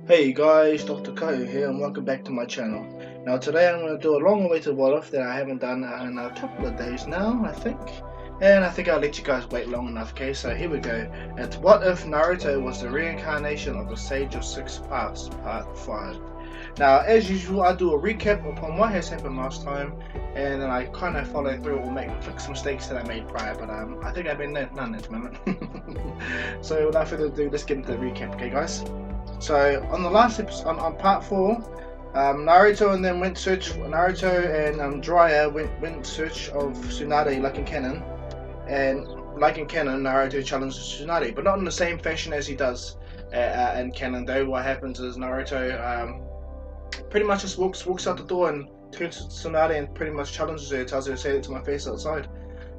Hey guys, Dr. Ko here and welcome back to my channel. Now today I'm going to do a long awaited what if that I haven't done in a couple of days now, I think. And I think I'll let you guys wait long enough, okay? So here we go. It's what if Naruto was the reincarnation of the Sage of Six Paths, part 5. Now as usual I do a recap upon what has happened last time and then I kind of follow through or fix mistakes that I made prior, but I think I've been none at the moment. So without further ado, let's get into the recap, okay guys? So on the last episode, on part 4, Naruto and then Naruto and Jiraiya went search of Tsunade like in canon, and like in canon Naruto challenges Tsunade, but not in the same fashion as he does in canon though. What happens is Naruto pretty much just walks out the door and turns to Tsunade and pretty much challenges her, tells her to say it to my face outside.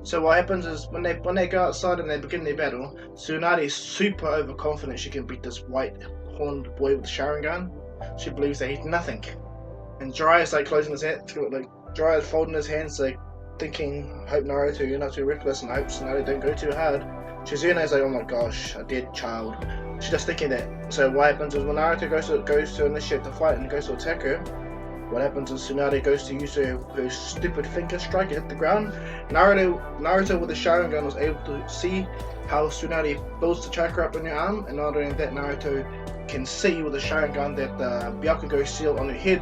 So what happens is when they go outside and they begin their battle, Tsunade is super overconfident she can beat this white horned boy with the Sharingan. She believes that he's nothing. And Jiraiya's like closing his head, like Jiraiya's folding his hands, like thinking, "Hope Naruto, you're not too reckless, and I hope Tsunade don't go too hard." Shizuna's like, "Oh my gosh, a dead child." She's just thinking that. So what happens is when Naruto goes to initiate the fight and goes to attack her, what happens is Tsunade goes to use her stupid finger strike and hit the ground. Naruto with the Sharingan was able to see how Tsunade builds the chakra up in her arm, and not only that, Naruto can see with the Sharingan that the Byakugo seal on her head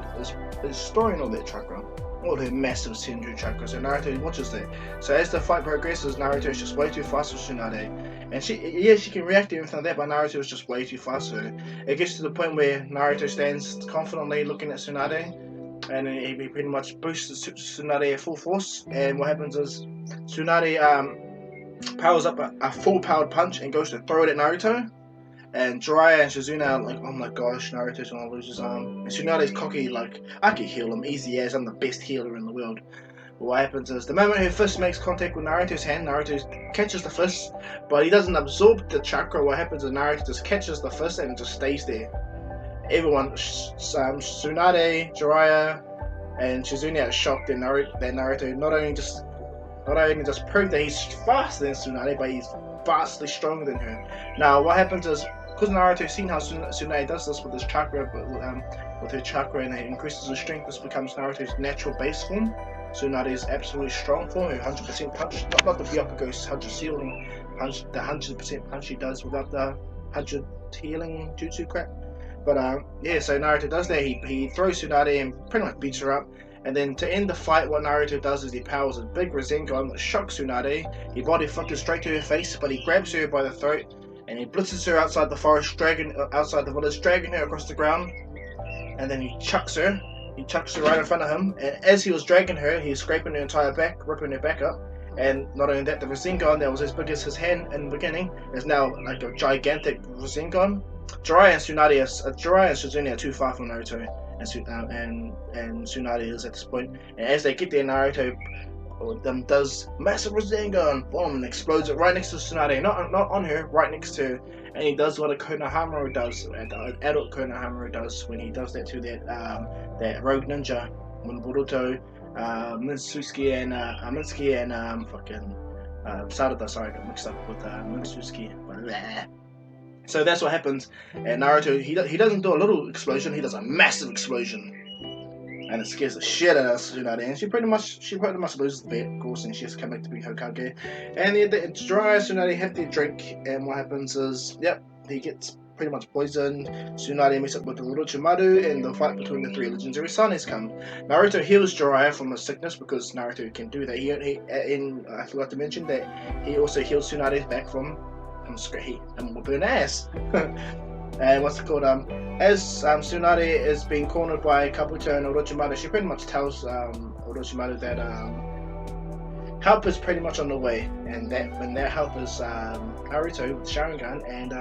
is storing all that chakra, all her massive Senju chakra. So Naruto watches that. So as the fight progresses, Naruto is just way too fast for Tsunade, and she can react to everything like that, but Naruto is just way too fast for her. It gets to the point where Naruto stands confidently looking at Tsunade, and he pretty much boosts Tsunade at full force. And what happens is Tsunade powers up a full powered punch and goes to throw it at Naruto. And Jiraiya and Shizuna are like, "Oh my gosh, Naruto's gonna lose his arm." And Tsunade's cocky, like, "I can heal him easy as I'm the best healer in the world." But what happens is the moment her fist makes contact with Naruto's hand, Naruto catches the fist, but he doesn't absorb the chakra. What happens is Naruto just catches the fist and it just stays there. Everyone, Tsunade, Jiraiya, and Shizuna are shocked that Naruto not only just proved that he's faster than Tsunade, but he's vastly stronger than her. Now, what happens is, because Naruto's seen how Tsunade does this with his chakra, with her chakra, and it increases her strength, this becomes Naruto's natural base form. Tsunade's absolutely strong form, her 100% punch, not the Byakugo's 100 sealing punch, the 100% punch he does without the 100 healing jutsu crap. But yeah, so Naruto does that. He throws Tsunade and pretty much beats her up. And then to end the fight, what Naruto does is he powers a big Rasengan that shocks Tsunade. He body flickers straight to her face, but he grabs her by the throat and he blitzes her outside the forest, outside the village, dragging her across the ground. And then he chucks her right in front of him. And as he was dragging her, he was scraping her entire back, ripping her back up. And not only that, the Rasengan that was as big as his hand in the beginning is now like a gigantic Rasengan. Jiraiya and Shizuna are too far from Naruto, and Tsunade is at this point. And as they get there, Naruto does massive Rasengan, boom, and explodes it right next to Tsunade, not on her, right next to her. And he does what a Konohamaru does, an adult Konohamaru does when he does that to that rogue ninja when Boruto, Mitsuki and Sarada. Sorry, I got mixed up with Mitsuki. So that's what happens, and Naruto, he doesn't do a little explosion, he does a massive explosion, and it scares the shit out of Tsunade, and she pretty much loses the bet, of course, and she has to come back to be Hokage. And Jiraiya and Tsunade have their drink, and what happens is, yep, he gets pretty much poisoned. Tsunade meets up with the Orochimaru, and the fight between the three legendary Sanes come. Naruto heals Jiraiya from his sickness because Naruto can do that. I forgot to mention that he also heals Tsunade's back from I'm whooping an ass. And what's it called? As Tsunade is being cornered by Kabuto and Orochimaru, she pretty much tells Orochimaru that help is pretty much on the way, and that help is Naruto with Sharingan and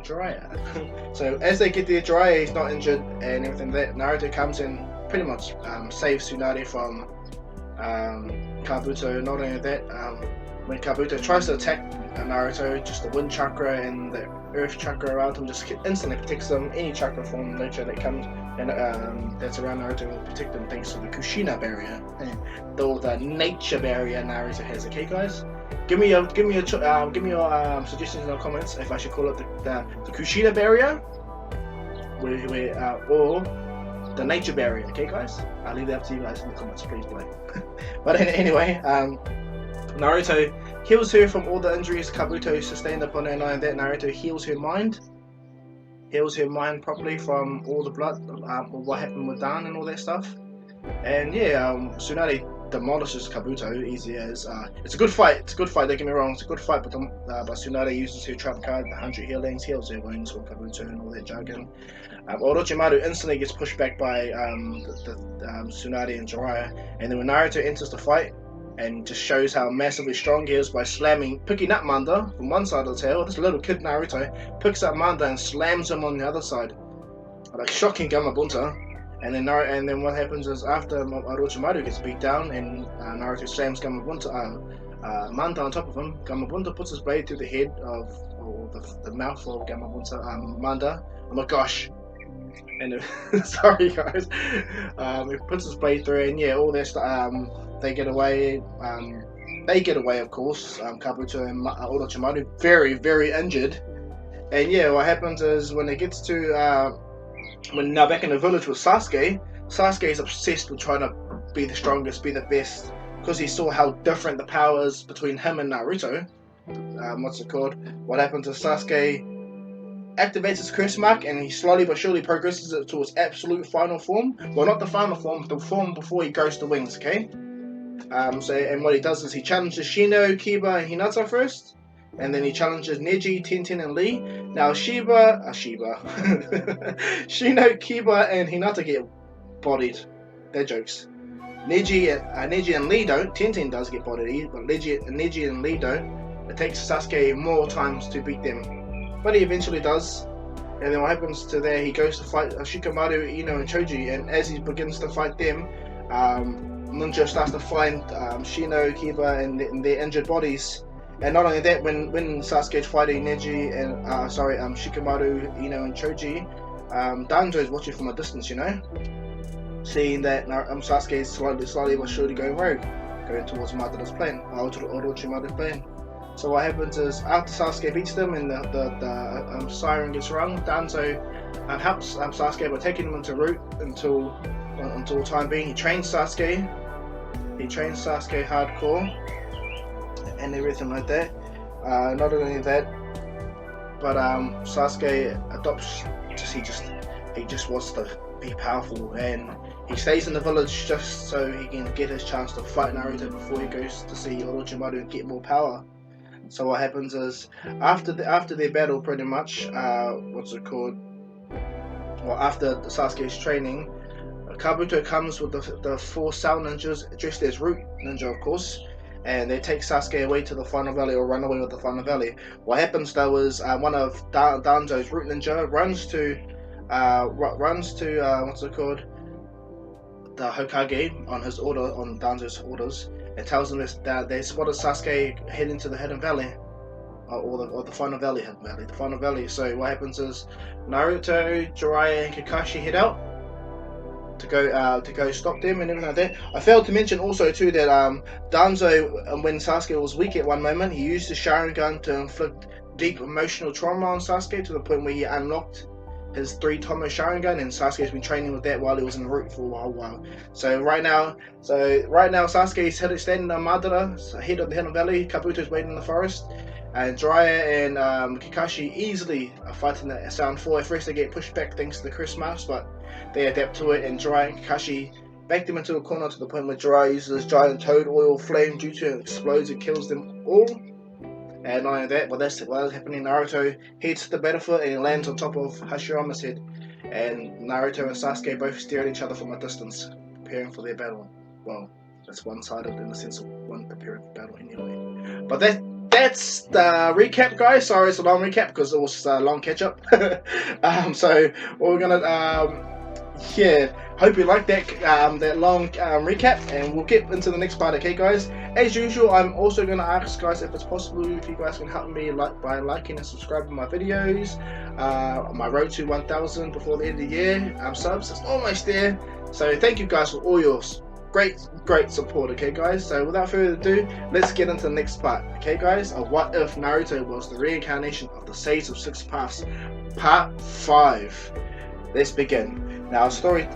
Jiraiya. So as they get there, Jiraiya is not injured and everything. That Naruto comes in, pretty much saves Tsunade from Kabuto. Not only that, when Kabuto tries to attack Naruto, just the wind chakra and the earth chakra around him just instantly protects them. Any chakra from nature that comes and that's around Naruto will protect them thanks to the Kushina barrier, the nature barrier Naruto has. Okay, guys, give me your suggestions in the comments if I should call it the Kushina barrier or the nature barrier. Okay, guys, I'll leave that up to you guys in the comments, please below. But anyway, Naruto heals her from all the injuries Kabuto sustained upon her, knowing that Naruto heals her mind properly from all the blood, what happened with Dan and all that stuff. And yeah, Tsunade demolishes Kabuto easy as. It's a good fight. Don't get me wrong. It's a good fight, but Tsunade uses her trap card, the 100 healings, heals her wounds from Kabuto and all that jargon. Orochimaru instantly gets pushed back by Tsunade and Jiraiya, and then when Naruto enters the fight and just shows how massively strong he is by picking up Manda from one side of the tail. This little kid Naruto picks up Manda and slams him on the other side, like shocking Gamabunta. And then what happens is after Orochimaru gets beat down and Naruto slams Manda on top of him, Gamabunta puts his blade through the head of, or the mouth of Manda. Oh my gosh. And sorry guys, he puts his blade through, and yeah, all that stuff. They get away. Of course. Kabuto and Orochimaru very, very injured. And yeah, what happens is when it gets to when now back in the village with Sasuke is obsessed with trying to be the strongest, be the best, because he saw how different the power is between him and Naruto. What happens is Sasuke activates his curse mark, and he slowly but surely progresses it to its absolute final form. Well, not the final form, but the form before he goes to wings. Okay. And what he does is he challenges Shino, Kiba, and Hinata first, and then he challenges Neji, Tenten, and Lee. Now Shino, Kiba, and Hinata get bodied. They're jokes. Neji and Lee don't. Tenten does get bodied, but Neji and Lee don't. It takes Sasuke more times to beat them, but he eventually does. And then what happens to there? He goes to fight Shikamaru, Ino, and Choji, and as he begins to fight them, Ninja starts to find Shino, Kiba, and their injured bodies. And not only that, when Sasuke's fighting Neji and Shikamaru, Ino, and Choji, Danzo is watching from a distance, seeing that Sasuke is slowly but surely going rogue, going towards Madara's plan, Orochimaru's plan. So what happens is after Sasuke beats them and the siren gets rung, Danzo helps Sasuke by taking him into route until time being. He trains Sasuke hardcore and everything like that. Not only that, but Sasuke adopts. He just wants to be powerful, and he stays in the village just so he can get his chance to fight Naruto before he goes to see Orochimaru and get more power. So what happens is after their battle, pretty much, after Sasuke's training, Kabuto comes with the 4 Cell ninjas dressed as Root Ninja, of course, and they take Sasuke away to the Final Valley, or run away with the Final Valley. What happens though is one of Danzo's Root Ninja runs to the Hokage on Danzo's orders, and tells them that they spotted Sasuke heading to the Hidden Valley, or the Final Valley, the Final Valley. So what happens is Naruto, Jiraiya, and Kakashi head out to go stop them and everything like that. I failed to mention also too that Danzo, when Sasuke was weak at one moment, he used the Sharingan to inflict deep emotional trauma on Sasuke to the point where he unlocked his 3 Tomo Sharingan, and Sasuke's been training with that while he was in the route for a while. So right now Sasuke's standing on Madara, head of the Hidden Valley. Kabuto's waiting in the forest, and Jiraiya and Kakashi easily are fighting at Sound 4. At first they get pushed back thanks to the Chris Marks, but they adapt to it, and Jiraiya and Kakashi back them into a corner to the point where Jiraiya uses his giant toad oil flame due to it explodes and kills them all. And not only that, but that's happening. Naruto heads to the battlefield and he lands on top of Hashirama's head, and Naruto and Sasuke both stare at each other from a distance, preparing for their battle. Well, that's one-sided in the sense of one preparing for battle anyway. But that's the recap, guys. Sorry, it's a long recap because it was a long catch-up. So we're gonna hope you like that long recap, and we'll get into the next part. Okay, guys. As usual, I'm also going to ask guys if it's possible if you guys can help me by liking and subscribing my videos. My road to 1,000 before the end of the year. Subs, it's almost there. So thank you guys for all your great support. Okay, guys. So without further ado, let's get into the next part. Okay, guys. What if Naruto was the reincarnation of the Sage of Six Paths, Part 5. let's begin. Now our story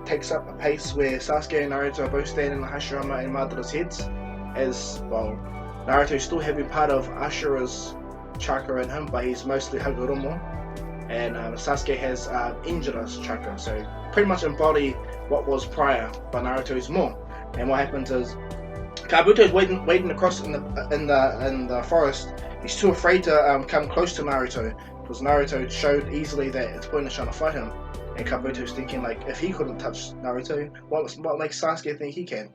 takes up a pace where Sasuke and Naruto are both standing on Hashirama and Madara's heads, as well. Naruto is still having part of Ashura's chakra in him, but he's mostly Hagoromo, and Sasuke has Injura's chakra, so pretty much embody what was prior, but Naruto is more. And what happens is Kabuto is waiting across in the forest. He's too afraid to come close to Naruto, because Naruto showed easily that it's pointless trying to fight him. And Kabuto's thinking, like, if he couldn't touch Naruto, what makes Sasuke think he can?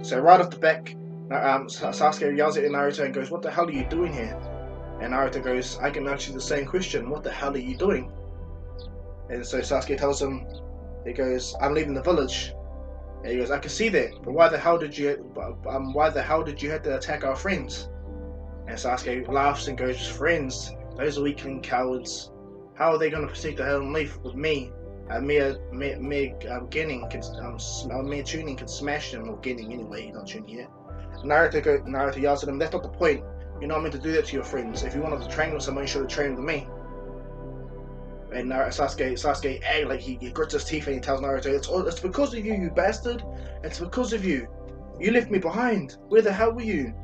So right off the back, Sasuke yells at Naruto and goes, "What the hell are you doing here?" And Naruto goes, "I can ask you the same question. What the hell are you doing?" And so Sasuke tells him, he goes, "I'm leaving the village." And he goes, "I can see that, but why the hell did you have to attack our friends?" And Sasuke laughs and goes, "Friends? Those weakling cowards. How are they going to protect the Hidden Leaf with me? A mere tuning can smash them, or Genin anyway, he's not tuning yet." Naruto yells at him, "That's not the point. You're not meant to do that to your friends. If you wanted to train with someone, you should have trained with me." And Sasuke, like he grits his teeth and he tells Naruto, "It's because of you, you bastard. It's because of you. You left me behind. Where the hell were you?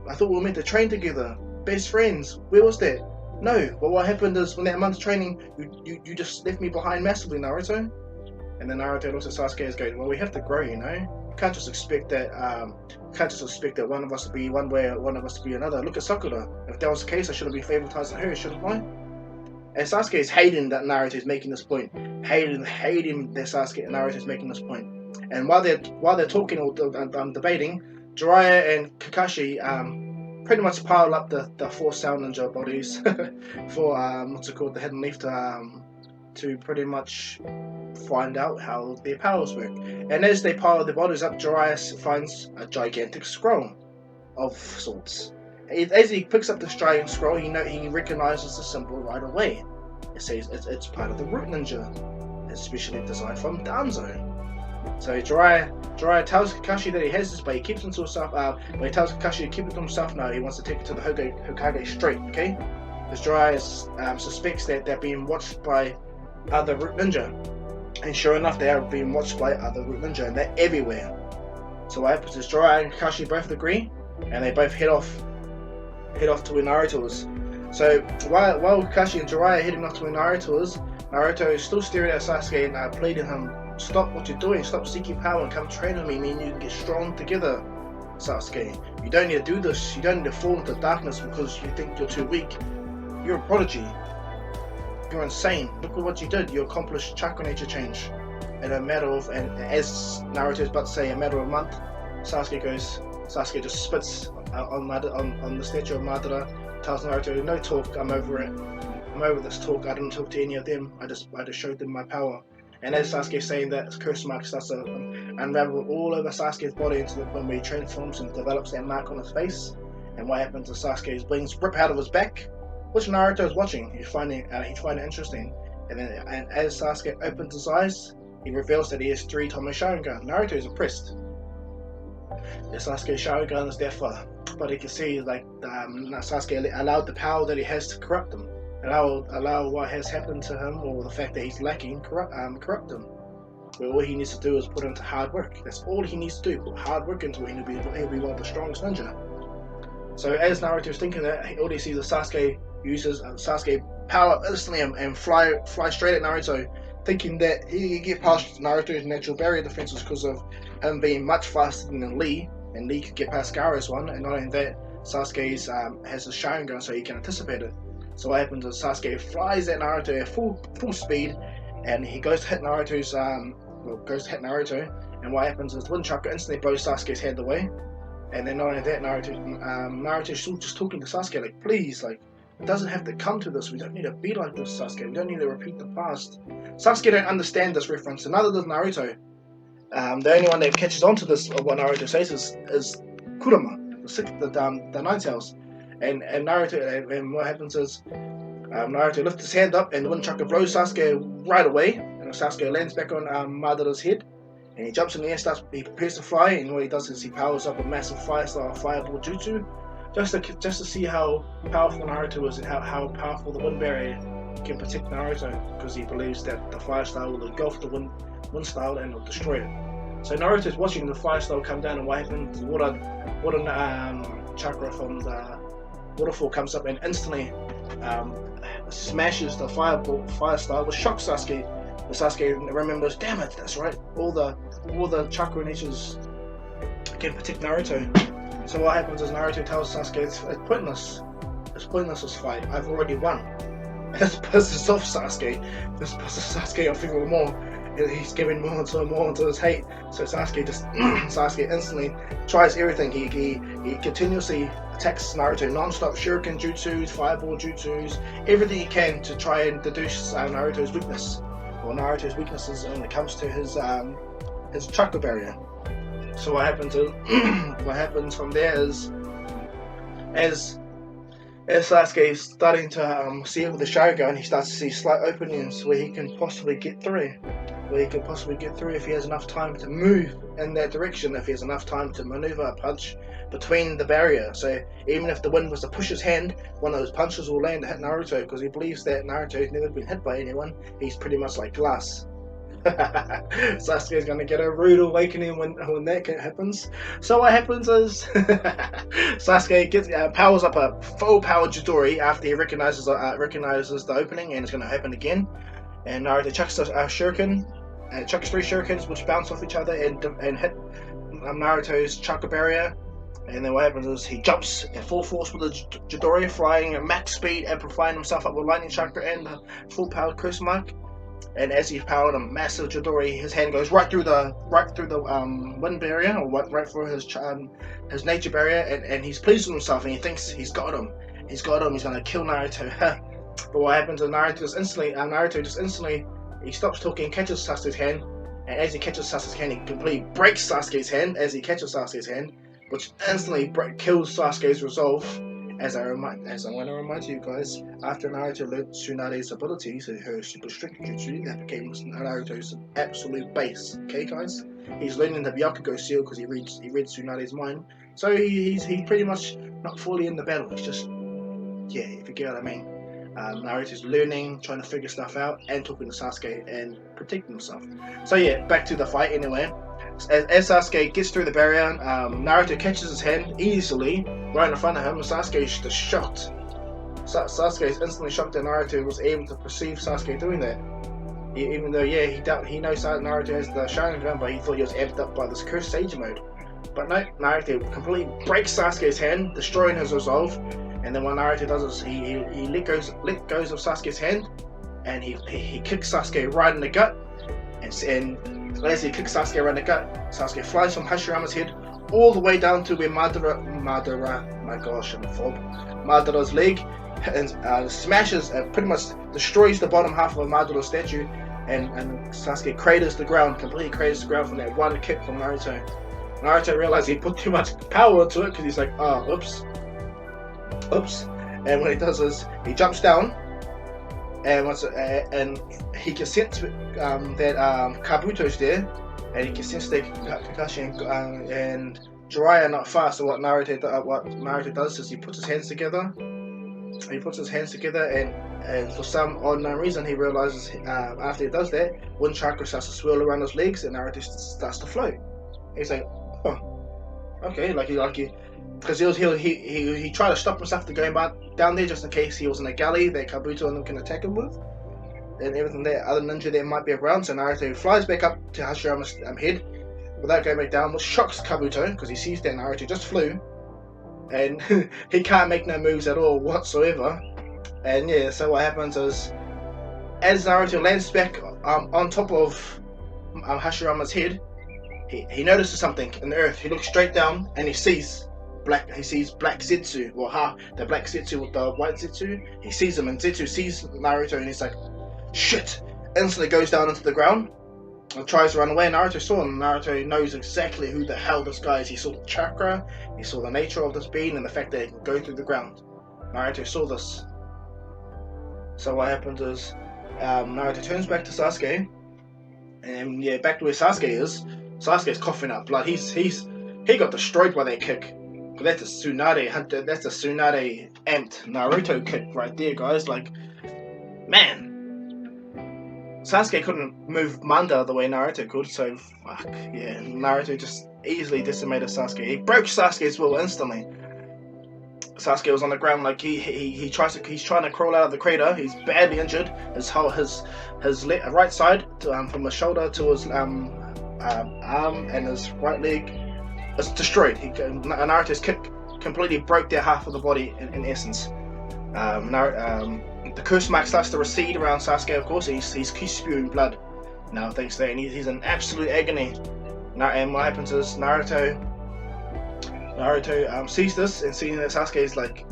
I thought we were meant to train together, best friends. Where was that? No, but what happened is when that month's training, you just left me behind massively, Naruto." And then Naruto looks at Sasuke and goes, "Well, we have to grow, you know. Can't just expect that one of us to be one way or one of us to be another. Look at Sakura. If that was the case, I should have been favoritizing her, shouldn't I?" And Sasuke is hating that Naruto is making this point. Hating that Naruto is making this point. And while they're talking or debating, Jiraiya and Kakashi pretty much pile up the 4 Sound Ninja bodies for the Hidden Leaf to pretty much find out how their powers work. And as they pile their bodies up, Jiraiya finds a gigantic scroll of sorts. As he picks up this giant scroll, he recognizes the symbol right away. It says it's part of the Root Ninja, especially designed from Danzo. So Jiraiya tells Kakashi that he has this, but he keeps it to himself. But he tells Kakashi to keep it to himself now. He wants to take it to the Hokage straight, okay? Because Jiraiya suspects that they're being watched by other Root Ninja. And sure enough, they are being watched by other Root Ninja, and they're everywhere. So what happens is Jiraiya and Kakashi both agree, and they both head off to where Naruto is. So while Kakashi and Jiraiya are heading off to where Naruto is, Naruto is still staring at Sasuke and pleading him, "Stop what you're doing, stop seeking power and come train with me, me and you can get strong together, Sasuke. You don't need to do this, you don't need to fall into darkness because you think you're too weak. You're a prodigy. You're insane. Look at what you did, you accomplished chakra nature change. In a matter of, and as Naruto is about to say, a matter of a month, Sasuke just spits on the statue of Madara, tells Naruto, "No talk, I'm over it. I'm over this talk, I didn't talk to any of them, I just showed them my power." And as Sasuke's saying that, his curse mark starts to unravel all over Sasuke's body into the point where he transforms and develops that mark on his face. And what happens is Sasuke's wings rip out of his back, which Naruto is watching. He's finding it interesting. And as Sasuke opens his eyes, he reveals that he has 3 Tomo Sharingan. Naruto is impressed. The Sasuke Sharingan is there for, but he can see like Sasuke allowed the power that he has to corrupt him. Allow what has happened to him, or the fact that he's lacking, corrupt him. Where all he needs to do is put into hard work. That's all he needs to do. Put hard work into it, and he'll be one of the strongest ninja. So as Naruto is thinking that, all he sees is Sasuke uses Sasuke power up instantly and fly straight at Naruto, thinking that he can get past Naruto's natural barrier defenses because of him being much faster than Lee, and Lee could get past Gaara's one. And not only that, Sasuke's has a Sharingan, so he can anticipate it. So what happens is Sasuke flies at Naruto at full speed, and he goes to hit Naruto, and what happens is Wind Chakra instantly blows Sasuke's head away. And then not only that, Naruto's still just talking to Sasuke, like, please, like, it doesn't have to come to this. We don't need to be like this, Sasuke. We don't need to repeat the past. Sasuke don't understand this reference, and neither does Naruto. The only one that catches on to this, what Naruto says, is Kurama, the Ninetales. And Naruto, and what happens is Naruto lifts his hand up, and the Wind Chakra blows Sasuke right away, and Sasuke lands back on Madara's head, and he jumps in the air, he prepares to fly, and what he does is he powers up a massive fireball jutsu, just to see how powerful Naruto is and how powerful the wind barrier can protect Naruto because he believes that the fire style will engulf the wind style and will destroy it. So Naruto's watching the fire style come down, and what happens? Water chakra from the waterfall comes up and instantly smashes the fire style, which shocks Sasuke. The Sasuke remembers, damn it, that's right. All the chakra niches can protect Naruto. So what happens is Naruto tells Sasuke it's pointless. It's pointless this fight. I've already won. This pisses off Sasuke. This pisses Sasuke off even more. He's giving more into his hate. So Sasuke Sasuke instantly tries everything. He continuously attacks Naruto non-stop, shuriken jutsus, fireball jutsus, everything he can to try and deduce Naruto's weakness, or Naruto's weaknesses when it comes to his chakra barrier. So what happens from there is, as Sasuke is starting to see with the Sharingan, he starts to see slight openings where he can possibly get through. If he has enough time to move in that direction, if he has enough time to maneuver a punch between the barrier. So even if the wind was to push his hand, one of those punches will land to hit Naruto, because he believes that Naruto has never been hit by anyone. He's pretty much like glass. Sasuke's gonna get a rude awakening when that happens. So what happens is Sasuke powers up a full power Chidori after he recognizes the opening, and it's gonna happen again. And Naruto chucks a shuriken, chucks 3 shurikens which bounce off each other and hit Naruto's chakra barrier. And then what happens is he jumps at full force with the Chidori, flying at max speed, amplifying himself up with lightning chakra and the full power curse mark. And as he's powered a massive Chidori, his hand goes right through the wind barrier, or right through his nature barrier, and he's pleased with himself, and he thinks he's got him. He's gonna kill Naruto. But what happens is Naruto just instantly he stops talking, catches Sasuke's hand, and as he catches Sasuke's hand, he completely breaks Sasuke's hand as he catches Sasuke's hand, which instantly kills Sasuke's resolve. As I want to remind you guys, after Naruto learned Tsunade's abilities, her super strength jutsu, that became Naruto's absolute base. Okay, guys, he's learning the Byakugo seal because he read Tsunade's mind. So he's pretty much not fully in the battle. He's just, yeah, if you get what I mean. Naruto's learning, trying to figure stuff out, and talking to Sasuke and protecting himself. So yeah, back to the fight anyway. As Sasuke gets through the barrier, Naruto catches his hand easily right in front of him, and Sasuke is just shocked. Sasuke is instantly shocked that Naruto was able to perceive Sasuke doing that. Even though, yeah, he knows that Naruto has the Sharingan, but he thought he was amped up by this cursed Sage mode. But no, Naruto completely breaks Sasuke's hand, destroying his resolve. And then what Naruto does is he let goes of Sasuke's hand, and he kicks Sasuke right in the gut. And as he kicks Sasuke right in the gut, Sasuke flies from Hashirama's head all the way down to where Madara's leg, and smashes and pretty much destroys the bottom half of Madara's statue, and Sasuke completely craters the ground from that one kick from Naruto. Naruto realized he put too much power into it because he's like, oops. And what he does is he jumps down, and he can sense that Kabuto's there, and he can sense that Kakashi and Jiraiya are not fast. So what Naruto does is he puts his hands together. And for some unknown reason, he realizes after he does that, wind chakra starts to swirl around his legs, and Naruto starts to float. He's like, okay, because he tried to stop himself from going down there just in case he was in a galley that Kabuto and them can attack him with, and everything there, other ninja there might be around. So Naruto flies back up to Hashirama's head without going back down, which shocks Kabuto because he sees that Naruto just flew, and he can't make no moves at all whatsoever. And yeah, so what happens is, as Naruto lands back on top of Hashirama's head, he notices something in the earth. He looks straight down and he sees black Zetsu, the black Zetsu with the white Zetsu. He sees him, and Zetsu sees Naruto, and he's like, shit! Instantly goes down into the ground and tries to run away. Naruto saw him. Naruto knows exactly who the hell this guy is. He saw the chakra, he saw the nature of this being, and the fact that it can go through the ground. Naruto saw this. So what happens is, Naruto turns back to Sasuke, and yeah, back to where Sasuke is. Sasuke's coughing up blood. He got destroyed by that kick. But that's a Tsunade amped Naruto kick right there, guys. Like man, Sasuke couldn't move Manda the way Naruto could, so fuck yeah, Naruto just easily decimated Sasuke. He broke Sasuke's will instantly. Sasuke was on the ground like he's trying to crawl out of the crater. He's badly injured. His right side from his shoulder to his arm and his right leg is destroyed. Naruto's kick completely broke their half of the body in essence. The curse mark starts to recede around Sasuke. Of course, he's spewing blood now thanks to that, and he's in absolute agony. And what happens is Naruto sees this and seeing that Sasuke is like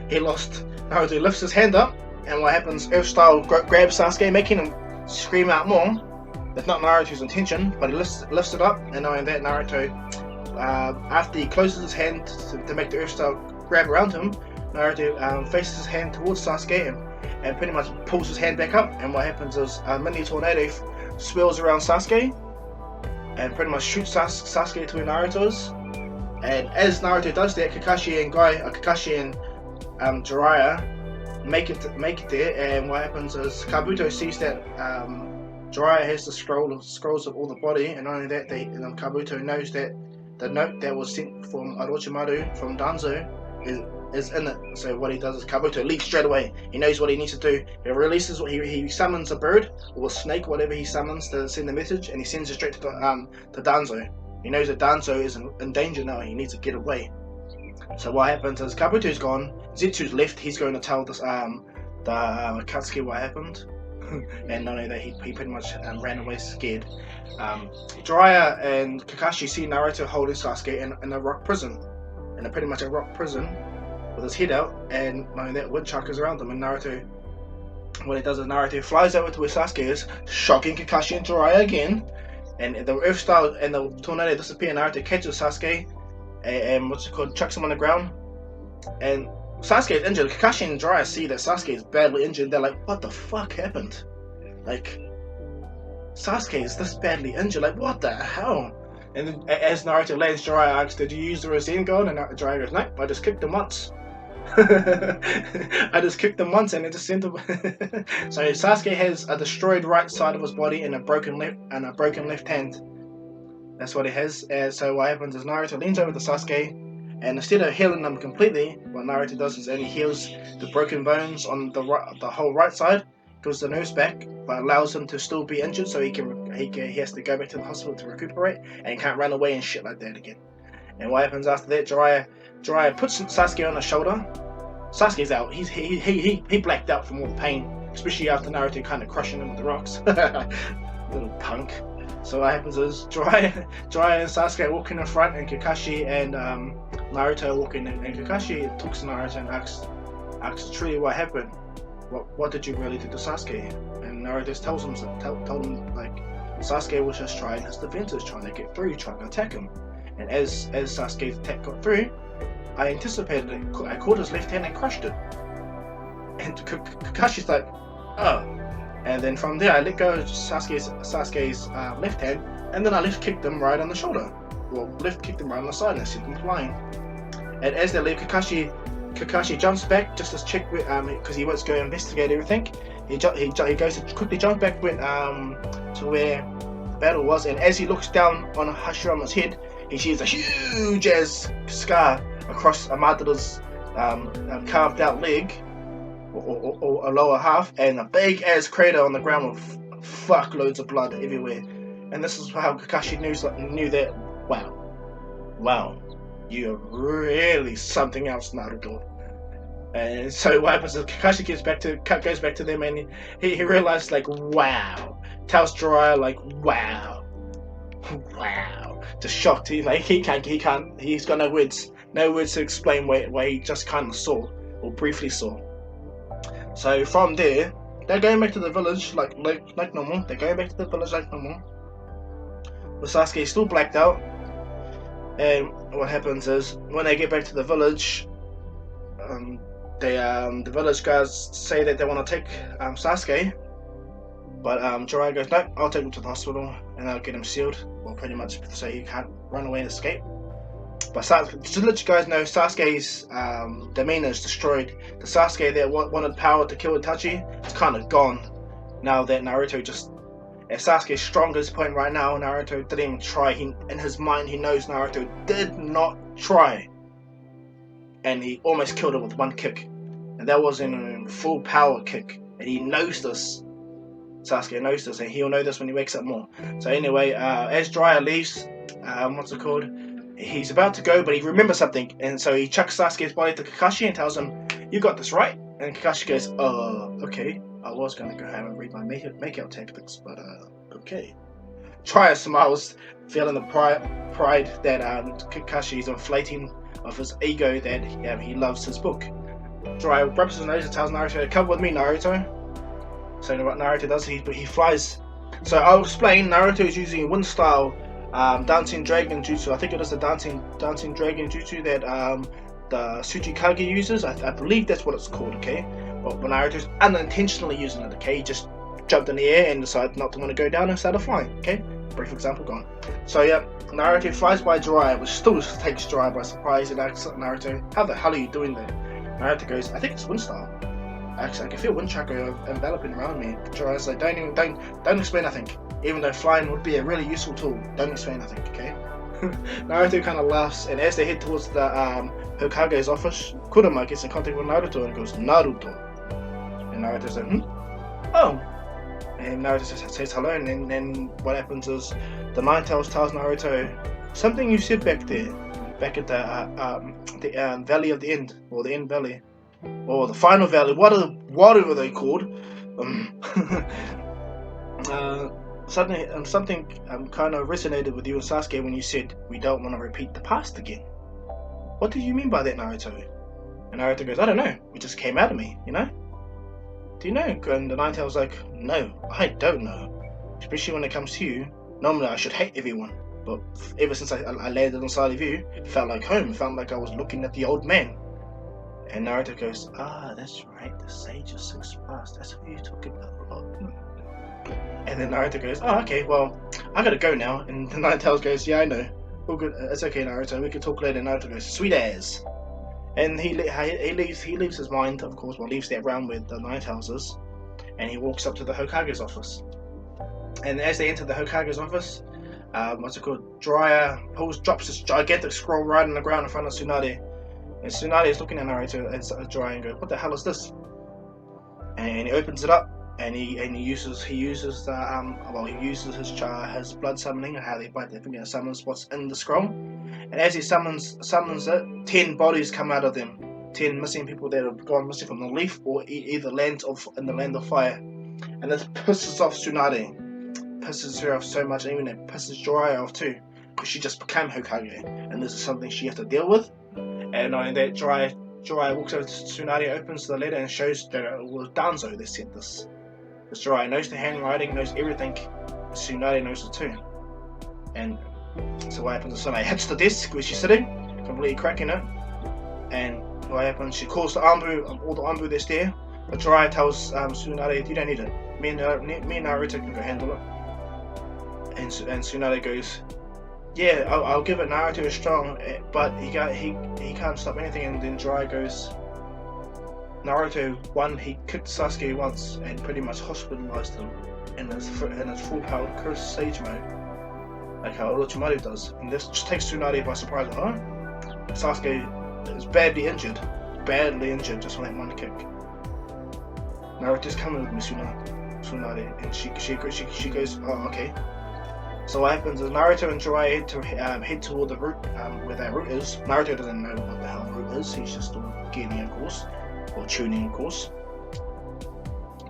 he lost. Naruto lifts his hand up, and what happens? Earth Style grabs Sasuke, making him scream out more. That's not Naruto's intention, but he lifts it up, and knowing that Naruto, after he closes his hand to make the Earth Style grab around him, Naruto faces his hand towards Sasuke and pretty much pulls his hand back up. And what happens is a mini tornado swirls around Sasuke and pretty much shoots Sasuke to where Naruto is. And as Naruto does that, Kakashi and Jiraiya make it there. And what happens is Kabuto sees that Jiraiya has the scrolls of all the body, and not only that, Kabuto knows that the note that was sent from Orochimaru from Danzo is in it. So what he does is Kabuto leaps straight away. He knows what he needs to do. He releases he summons a bird or a snake, whatever he summons to send the message, and he sends it straight to Danzo. He knows that Danzo is in danger now. He needs to get away. So what happens is Kabuto's gone. Zetsu's left. He's going to tell this Akatsuki what happened. And not only that, he pretty much ran away scared. Jiraiya and Kakashi see Naruto holding Sasuke in a rock prison. In pretty much a rock prison with his head out, and knowing that woodchuckers around him. And Naruto, what he does is Naruto flies over to where Sasuke is, shocking Kakashi and Jiraiya again. And the Earth Style and the tornado disappear. Naruto catches Sasuke and chucks him on the ground. And Sasuke is injured. Kakashi and Jiraiya see that Sasuke is badly injured. They're like, what the fuck happened? Like, Sasuke is this badly injured. Like, what the hell? And then, as Naruto lands, Jiraiya asks, did you use the Rasengan? And Jiraiya goes, nope, I just kicked him once. I just kicked him once and it just sent him. So Sasuke has a destroyed right side of his body and a broken left hand. That's what he has. And so what happens is Naruto leans over to Sasuke, and instead of healing him completely, what Naruto does is only heals the broken bones on the whole right side, gives the nerves back, but allows him to still be injured, so he has to go back to the hospital to recuperate, and he can't run away and shit like that again. And what happens after that? Jiraiya puts Sasuke on his shoulder. Sasuke's out. He blacked out from all the pain, especially after Naruto kind of crushing him with the rocks. Little punk. So what happens is Jiraiya and Sasuke walk in the front, and Kakashi and Naruto walk in, and Kakashi talks to Naruto and asks truly what happened. What did you really do to Sasuke? And Naruto tells him like Sasuke was just trying his defenses, trying to get through, trying to attack him. And as Sasuke's attack got through, I anticipated it. I caught his left hand and crushed it. And Kakashi's like, oh. And then from there, I let go of Sasuke's left hand, and then I left kicked him right on the shoulder. Well, left kicked him right on the side and sent him flying. And as they leave, Kakashi jumps back just to check because he wants to go investigate everything. He goes to quickly jump back to where the battle was, and as he looks down on Hashirama's head, he sees a huge ass scar across Madara's carved out leg, or a lower half, and a big ass crater on the ground with fuckloads of blood everywhere. And this is how Kakashi knew that, wow, you're really something else, Naruto. And so what happens is Kakashi goes back to them, and he realizes, like, wow. Tells Jiraiya, like, wow, just shocked. He's got no words to explain what he just kind of saw or briefly saw. So from there, they're going back to the village like normal. With Sasuke still blacked out. And what happens is when they get back to the village, the village guys say that they want to take Sasuke, but Jiraiya goes, nope, I'll take him to the hospital and I'll get him sealed, well, pretty much so he can't run away and escape. But to let you guys know, Sasuke's demeanor is destroyed. The Sasuke that wanted power to kill Itachi is kind of gone now that Naruto just. At Sasuke's strongest point right now, Naruto didn't even try. In his mind, he knows Naruto did not try, and he almost killed him with one kick, and that was in a full power kick. And he knows this. Sasuke knows this, and he'll know this when he wakes up more. So anyway, as Jiraiya leaves, what's it called? He's about to go, but he remembers something, and so he chucks Sasuke's body to Kakashi and tells him, "You got this, right?" And Kakashi goes, okay. I was gonna go home and read my makeout tactics, but okay." Jiraiya smiles, feeling the pride that Kakashi is inflating of his ego that he loves his book. Jiraiya rubs his nose and tells Naruto, "Come with me, Naruto." So what Naruto does, he flies. So I'll explain. Naruto is using wind style dancing dragon jutsu. I think it is the dancing dragon jutsu that the Tsuchikage uses. I believe that's what it's called, okay? But Naruto's unintentionally using it, okay? He just jumped in the air and decided not to want to go down and started flying, okay? Brief example gone. So yeah, Naruto flies by Jiraiya, which still takes Jiraiya by surprise, and asks Naruto, "How the hell are you doing there?" Naruto goes, "I think it's wind style. Actually, I can feel wind chakra enveloping around me." Jiraiya's like, don't explain nothing. Even though flying would be a really useful tool, don't explain nothing, okay? Naruto kind of laughs, and as they head towards the Hokage's office, Kurama gets in contact with Naruto and goes, "Naruto." And Naruto's like, "Oh." And Naruto says hello, and then what happens is the Nine-Tails tells Naruto, "Something you said back there, back at the Valley of the End, or the End Valley, or the Final Valley, whatever they called. Something kind of resonated with you and Sasuke when you said we don't want to repeat the past again. What do you mean by that, Naruto?" And Naruto goes, "I don't know. It just came out of me, you know? Do you know?" And the Nine-Tails like, "No, I don't know. Especially when it comes to you. Normally I should hate everyone, but ever since I landed inside of you, it felt like home. It felt like I was looking at the old man." And Naruto goes, "Ah, that's right, the Sage of Six Paths. That's what you're talking about a lot." And then Naruto goes, "Oh, okay, well, I gotta go now." And the Nine-Tails goes, "Yeah, I know. All good. It's okay, Naruto. We can talk later." And Naruto goes, "Sweet as." And he leaves his mind, of course, leaves that realm where the Nine-Tails is, and he walks up to the Hokage's office. And as they enter the Hokage's office, Jiraiya drops this gigantic scroll right on the ground in front of Tsunade. And Tsunade is looking at Naruto and Jiraiya and goes, "What the hell is this?" And he opens it up, and he uses his blood summoning, how they bite their finger and summons what's in the scroll. And as he summons it, 10 bodies come out of them. 10 missing people that have gone missing from the leaf or either in the land of fire. And this pisses off Tsunade. Pisses her off so much, and even it pisses Jiraiya off too, because she just became Hokage, and this is something she has to deal with. And knowing that, Jiraiya walks over to Tsunade, opens the letter, and shows that it was Danzo that sent this. Because Jiraiya knows the handwriting, knows everything. Tsunade knows it too. And so what happens is Tsunade hits the desk where she's sitting, completely cracking it. And what happens? She calls the Anbu, all the Anbu that's there. But Jiraiya tells Tsunade, "You don't need it. Me and Naruto can go handle it." And Tsunade goes, "Yeah, I'll give it. Naruto is strong, but he can't stop anything." And then Jiraiya goes, "Naruto, he kicked Sasuke once and pretty much hospitalized him in his full powered cursed sage mode, like how Orochimaru does." And this just takes Tsunade by surprise. Huh? Sasuke is badly injured just from that one kick. "Naruto's coming with me, Tsunade," and she goes, "Oh, okay." So what happens is Naruto and Jiraiya head toward the route where that route is. Naruto doesn't know what the hell route is. He's just still getting, of course, or tuning, of course.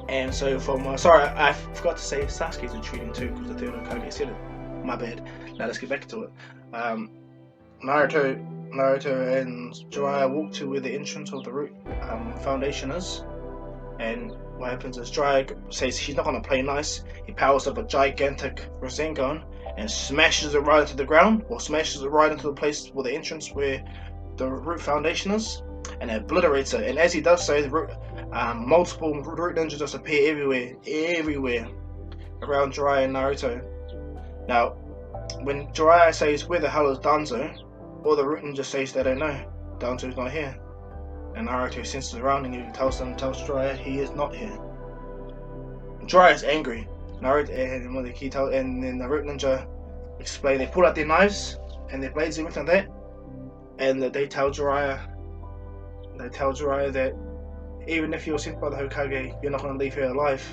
And so sorry, I forgot to say Sasuke's retreating too, because the third Hokage said it. My bad. Now let's get back to it. Naruto and Jiraiya walk to where the entrance of the root foundation is, and what happens is Jiraiya says he's not going to play nice. He powers up a gigantic Rasengan and smashes it right into the ground, or smashes it right into the place where the entrance where the root foundation is, and obliterates it. And as he does so, the multiple root ninjas just appear everywhere around Jiraiya and Naruto. Now, when Jiraiya says, "Where the hell is Danzo?" all the root ninja says they don't know. Danzo's not here. And Naruto senses around and he tells Jiraiya he is not here. Jiraiya is angry. Naruto and then the root ninja explain. They pull out their knives and their blades and everything like that, and they tell Jiraiya that even if you're sent by the Hokage, you're not going to leave here alive.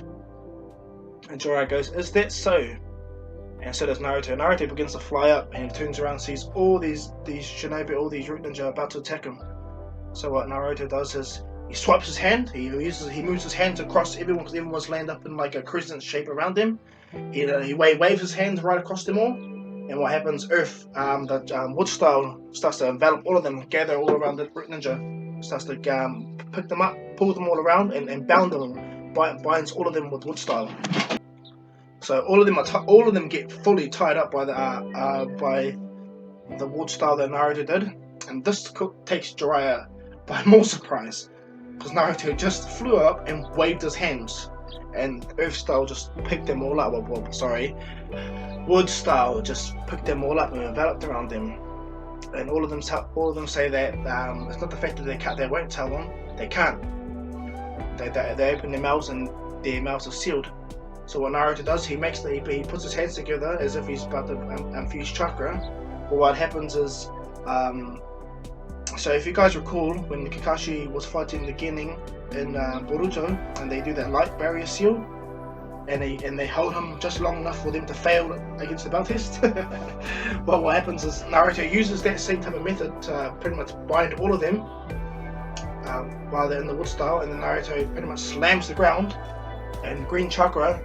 And Jiraiya goes, "Is that so?" And so does Naruto. Naruto begins to fly up and he turns around and sees all these shinobi, all these root ninja about to attack him. So what Naruto does is he swipes his hand. He moves his hands across everyone because everyone's lined up in like a crescent shape around him. He waves his hands right across them all. And what happens? Earth, wood style starts to envelop all of them, gather all around the root ninja. Starts to pick them up, pull them all around, and bound them. Binds all of them with wood style. So all of them get fully tied up by the wood style that Naruto did, and this takes Jiraiya by more surprise, because Naruto just flew up and waved his hands, and Earth style just picked them all up. Wood style just picked them all up and enveloped around them, and all of them say that it's not the fact that they won't tell them, they can't. They open their mouths and their mouths are sealed. So what Naruto does, he puts his hands together as if he's about to infuse chakra. But what happens is, so if you guys recall, when Kakashi was fighting the Genin in Boruto, and they do that light barrier seal, and they hold him just long enough for them to fail against the bell test. But what happens is Naruto uses that same type of method to pretty much bind all of them while they're in the wood style, and then Naruto pretty much slams the ground, and green chakra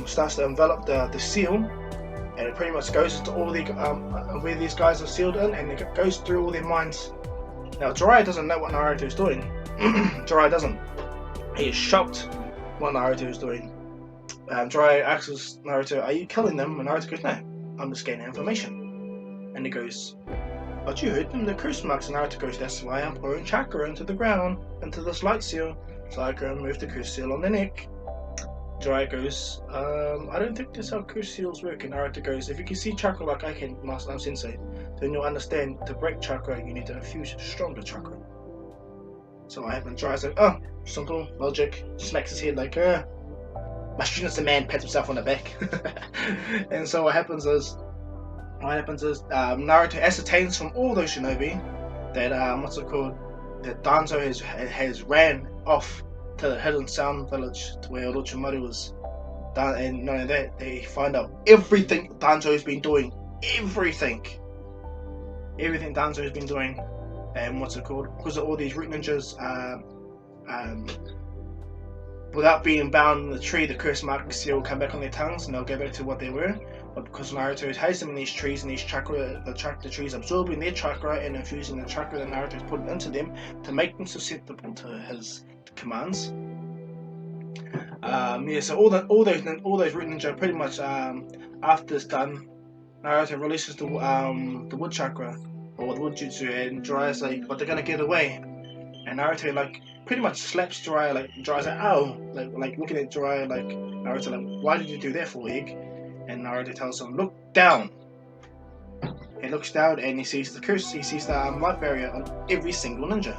starts to envelop the seal, and it pretty much goes into all the where these guys are sealed in, and it goes through all their minds. Now Jiraiya doesn't know what Naruto is doing. Jiraiya doesn't. He is shocked what Naruto is doing. Jiraiya asks Naruto, "Are you killing them?" And Naruto goes, "No, I'm just gaining information." And he goes, "But you heard them, the curse marks." And Naruto goes, "That's why I'm pouring chakra into the ground, into this light seal, so I can remove the curse seal on the neck." Jiraiya goes, "I don't think that's how curse seals work." And Naruto goes, "If you can see chakra like I can, Master Sensei, then you'll understand to break chakra you need to infuse stronger chakra." So what happens? Jiraiya's like, "Oh, simple logic." Smacks his head like, "My student's a man," pats himself on the back. And so what happens is Naruto ascertains from all those shinobi that that Danzo has ran off to the hidden sound village to where Orochimaru was. And not only that, they find out everything Danzo's been doing. Everything Danzo's been doing. And because of all these root ninjas, without being bound in the tree, the curse mark seal will come back on their tongues and they'll go back to what they were. But because Naruto has them in these trees, and these chakra, the trees absorbing their chakra and infusing the chakra that Naruto's putting into them to make them susceptible to his commands. So all those root ninja pretty much after it's done, Naruto releases the wood chakra or the wood jutsu, and Jiraiya's like, "But they're gonna get away." And Naruto like pretty much slaps Jiraiya. Like Jiraiya's like, "Ow!" Like looking at Jiraiya like Naruto like, "Why did you do that for, Egg?" And Naruto tells him, "Look down." He looks down and he sees the curse. He sees the light barrier on every single ninja.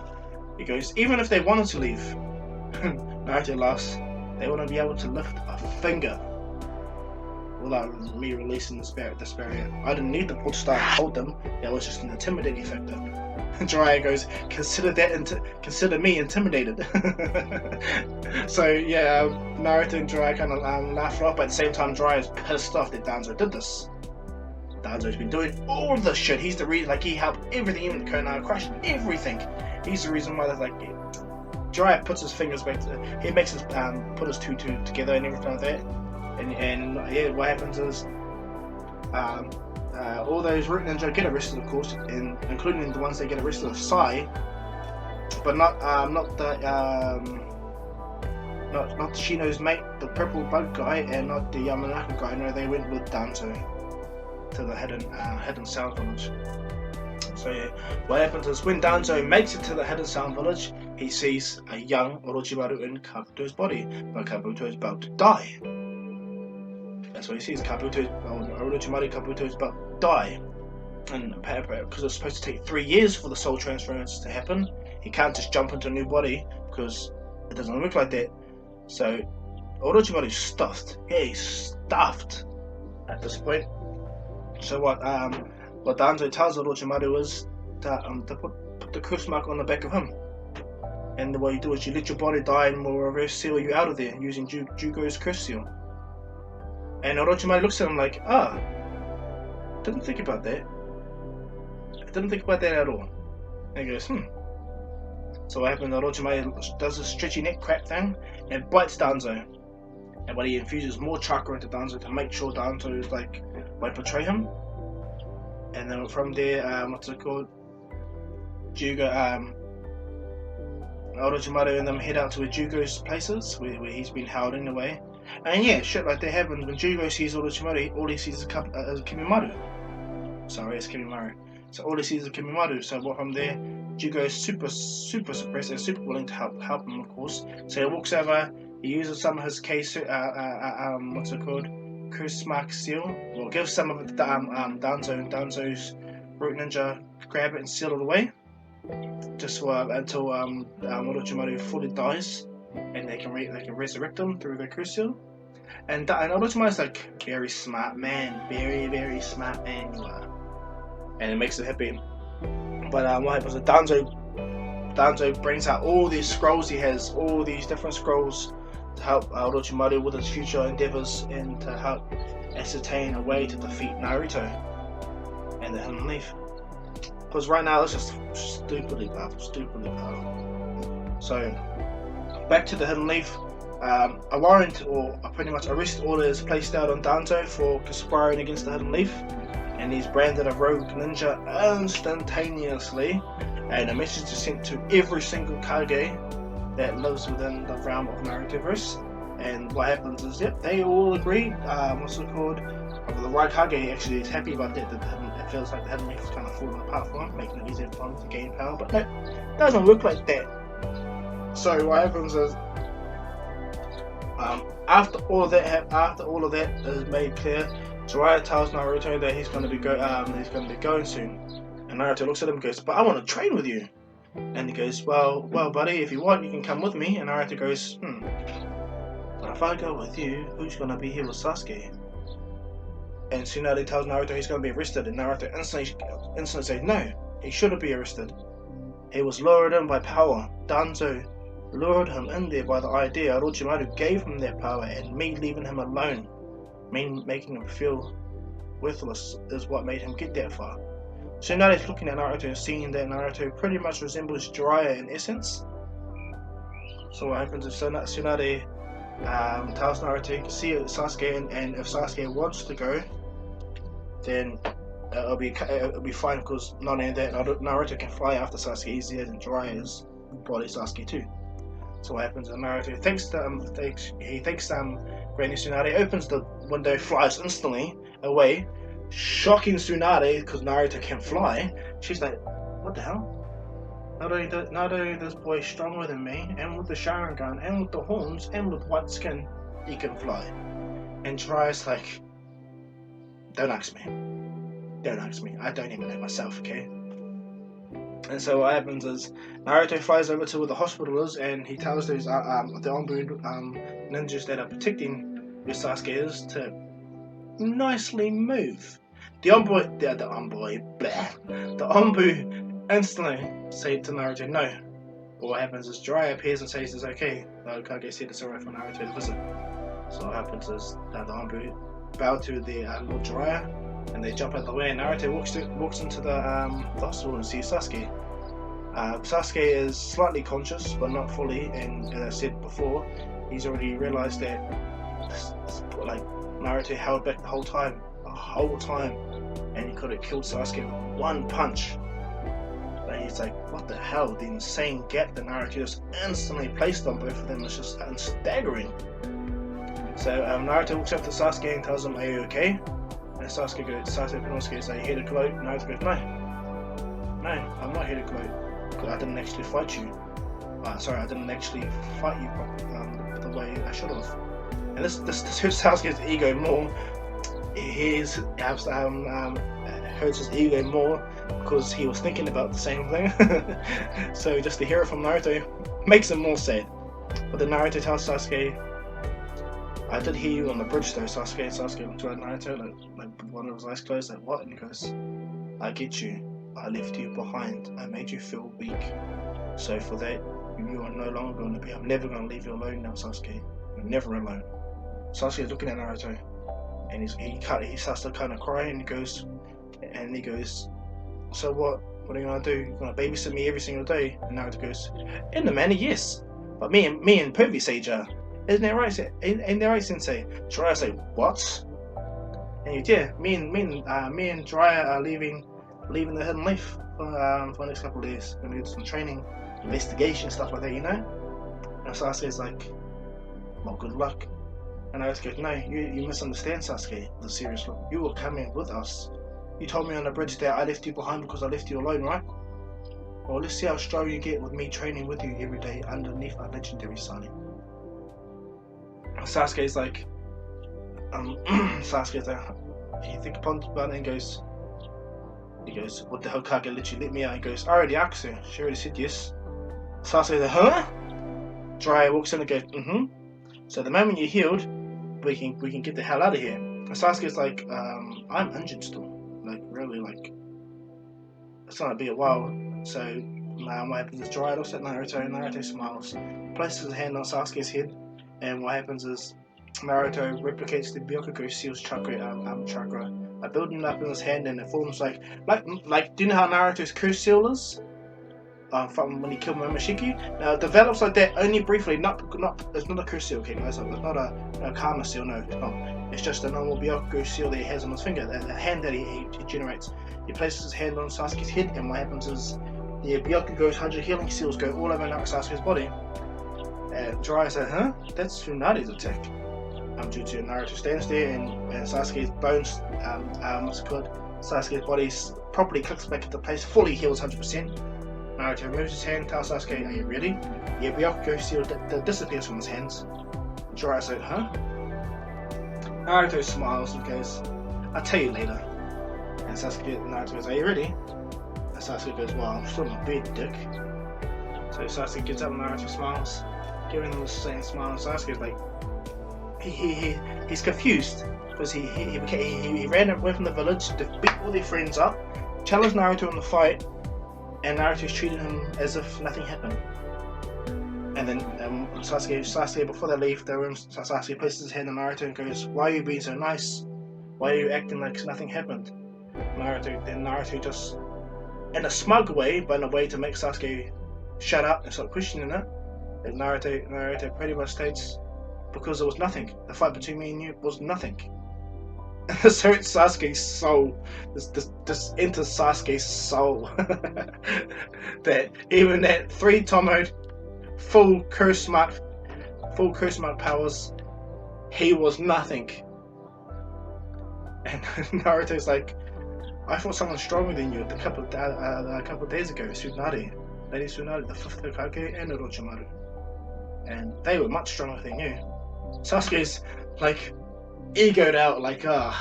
He goes, "Even if they wanted to leave," Naruto laughs, "they wouldn't be able to lift a finger without me releasing this barrier. I didn't need the wood style to hold them. That was just an intimidating factor." Jiraiya goes, "Consider me intimidated." So yeah, Naruto and Jiraiya kind of laugh it off, but at the same time Jiraiya's pissed off that Danzo did this. Danzo's been doing all this shit. He's the reason, like, he helped everything, even Konoha crushed everything. He's the reason why there's like Jiraiya puts his fingers back. He makes his put his two together and everything like that. And yeah, what happens is all those root ninja get arrested, of course, including the ones that get arrested of Sai, but not Shino's mate, the purple bug guy, and not the Yamanaka guy. No, they went with Danzo to the hidden sound village. So yeah, what happens is when Danzo makes it to the hidden sound village, he sees a young Orochimaru in Kabuto's body, but Kabuto is about to die. That's what he sees. Orochimaru Kabuto is about to die. and because it's supposed to take 3 years for the soul transference to happen, he can't just jump into a new body because it doesn't look like that. So Orochimaru's stuffed. He's stuffed at this point. So what Danzo tells Orochimaru is to put the curse mark on the back of him. And what you do is you let your body die and we'll reverse seal you out of there using Jugo's curse seal. And Orochimaru looks at him like, didn't think about that. I didn't think about that at all. And he goes, So what happens, Orochimaru does a stretchy neck crack thing and bites Danzo. And when he infuses more chakra into Danzo to make sure Danzo is like won't betray him. And then from there, Jugo, Orochimaru and them head out to where Jugo's places, where he's been held in a way. And yeah, shit like that happens. When Jugo sees Orochimaru, all he sees is Kimimaro. Sorry, it's Kimimaro. So all he sees is Kimimaro. So from there, Jugo is super suppressed and super willing to help him, of course. So he walks over, he uses some of his case, curse mark seal. Well, gives some of it to Danzo, and Danzo's root ninja grab it and seal it away. Just until Orochimaru fully dies, and they can resurrect him through the curse seal. And Orochimaru's like, very smart man, very smart man you are, and it makes it happy. But what happens is Danzo brings out all these scrolls. He has all these different scrolls to help Orochimaru with his future endeavors and to help ascertain a way to defeat Naruto and the Hidden Leaf. Because right now it's just stupidly powerful. So back to the Hidden Leaf. A warrant or pretty much arrest order is placed out on Danzo for conspiring against the Hidden Leaf, and he's branded a rogue ninja instantaneously, and a message is sent to every single Kage that lives within the realm of Narutoverse. And what happens is, they all agree. The Raikage actually is happy about that. It feels like the Hidden Leaf is kind of falling apart for him, making it easier for him to gain power. But no, it doesn't look like that. So what happens is, after all of that is made clear, Jiraiya tells Naruto that he's going to be going soon. And Naruto looks at him and goes, "But I want to train with you." And he goes, well, buddy, if you want, you can come with me. And Naruto goes, but if I go with you, who's going to be here with Sasuke? And Tsunade tells Naruto he's going to be arrested, and Naruto instantly says, no, he shouldn't be arrested. He was lured in by power. Danzo lured him in there by the idea Orochimaru gave him that power, and me leaving him alone, me making him feel worthless, is what made him get that far. Tsunade's looking at Naruto and seeing that Naruto pretty much resembles Jiraiya in essence. So what happens is Tsunade tells Naruto he can see Sasuke, and if Sasuke wants to go, then it'll be fine, because not only that, Naruto can fly after Sasuke easier than Jiraiya's body Sasuke too. So what happens is Naruto thinks Granny Tsunade, opens the window, flies instantly away, shocking Tsunade because Naruto can fly. She's like, what the hell? Not only this boy stronger than me, and with the Sharingan, and with the horns, and with white skin, he can fly. And Jiraiya's like, don't ask me. I don't even know myself, okay? And so what happens is Naruto flies over to where the hospital is, and he tells those the Anbu ninjas that are protecting where Sasuke is to nicely move. The Anbu instantly say to Naruto, no. But what happens is Jiraiya appears and says it's okay. The Hokage said it's alright for Naruto to visit. So what happens is the Anbu bow to the Lord Jiraiya, and they jump out the way, and Naruto walks into the hospital and sees Sasuke. Sasuke is slightly conscious, but not fully, and as I said before, he's already realised that like Naruto held back the whole time, and he could have killed Sasuke with one punch. But he's like, what the hell? The insane gap that Naruto just instantly placed on both of them is just staggering. So Naruto walks up to Sasuke and tells him, are you okay? And Sasuke goes, are you here to gloat? And Naruto goes, no, I'm not here to gloat, because I didn't actually fight you. I didn't actually fight you the way I should have. And this hurts Sasuke's ego more. His hurts his ego more because he was thinking about the same thing. So just to hear it from Naruto makes him more sad. But then Naruto tells Sasuke, I did hear you on the bridge though, Sasuke. Sasuke looks at Naruto like with one of his eyes closed, like what? And he goes, I get you. I left you behind. I made you feel weak. So for that, you are no longer going to be. I'm never going to leave you alone now, Sasuke. You're never alone. Sasuke is looking at Naruto, and he starts to kind of cry, and he goes, so what? What are you gonna do? You're gonna babysit me every single day? And Naruto goes, in the manner, yes. But me and Pervy Sage are. Isn't that right? Ain't that right, Sensei? Jiraiya say, what? And he, yeah, me and Jiraiya are leaving the Hidden Leaf for the next couple of days. We're gonna do some training, investigation, stuff like that, you know? And Sasuke's like, well, good luck. And Naruto goes, no, you misunderstand, Sasuke, with a serious look. You were coming with us. You told me on the bridge that I left you behind because I left you alone, right? Well, let's see how strong you get with me training with you every day underneath a legendary sun. Sasuke's like, you think upon about it and goes, what the hell, Kage literally let me out? He goes, I already asked her. She already said yes. Sasuke's like, huh? Jiraiya walks in and goes, So the moment you're healed, we can get the hell out of here. And Sasuke's like, I'm injured still. Like, really, like, it's gonna be a while. So now what happens is Jiraiya looks at Naruto smiles, places his hand on Sasuke's head, and what happens is Naruto replicates the Byakugo Seal's chakra, building up in his hand, and it forms like, do you know how Naruto's curse seal is? From when he killed Momoshiki. Now it develops like that only briefly. It's not a curse seal, okay guys. It's not a karma seal. No, it's not. It's just a normal Byakugo seal that he has on his finger. The hand that he generates. He places his hand on Sasuke's head, and what happens is the Byakugo's 100 healing seals go all over Sasuke's body. And Jiraiya said, huh? That's Tsunade's attack. Due to Naruto stands there, and Sasuke's bones, Sasuke's body properly clicks back into place, fully heals 100%. Naruto removes his hand, tells Sasuke, are you ready? The Byakugo seal disappears from his hands. Jiraiya said, huh? Naruto smiles and goes, I'll tell you later. And Naruto goes, are you ready? And Sasuke goes, well, I'm still in my bed, dick. So Sasuke gets up and Naruto smiles, giving him the same smile. And Sasuke's like, he's confused because he ran away from the village to beat all their friends up, challenged Naruto in the fight, and Naruto's treating him as if nothing happened. And then Sasuke, before they leave the room, Sasuke places his hand on Naruto and goes, why are you being so nice? Why are you acting like nothing happened? Naruto just, in a smug way, but in a way to make Sasuke shut up and start questioning it, and Naruto pretty much states, because there was nothing. The fight between me and you was nothing. So it's Sasuke's soul. This enters Sasuke's soul. That even that 3-tomoed full curse mark powers, he was nothing. And Naruto's like, I thought someone stronger than you a couple of days ago, Tsunade. Lady Tsunade, the 5th Hokage, and Orochimaru. And they were much stronger than you. Sasuke's like egoed out, like and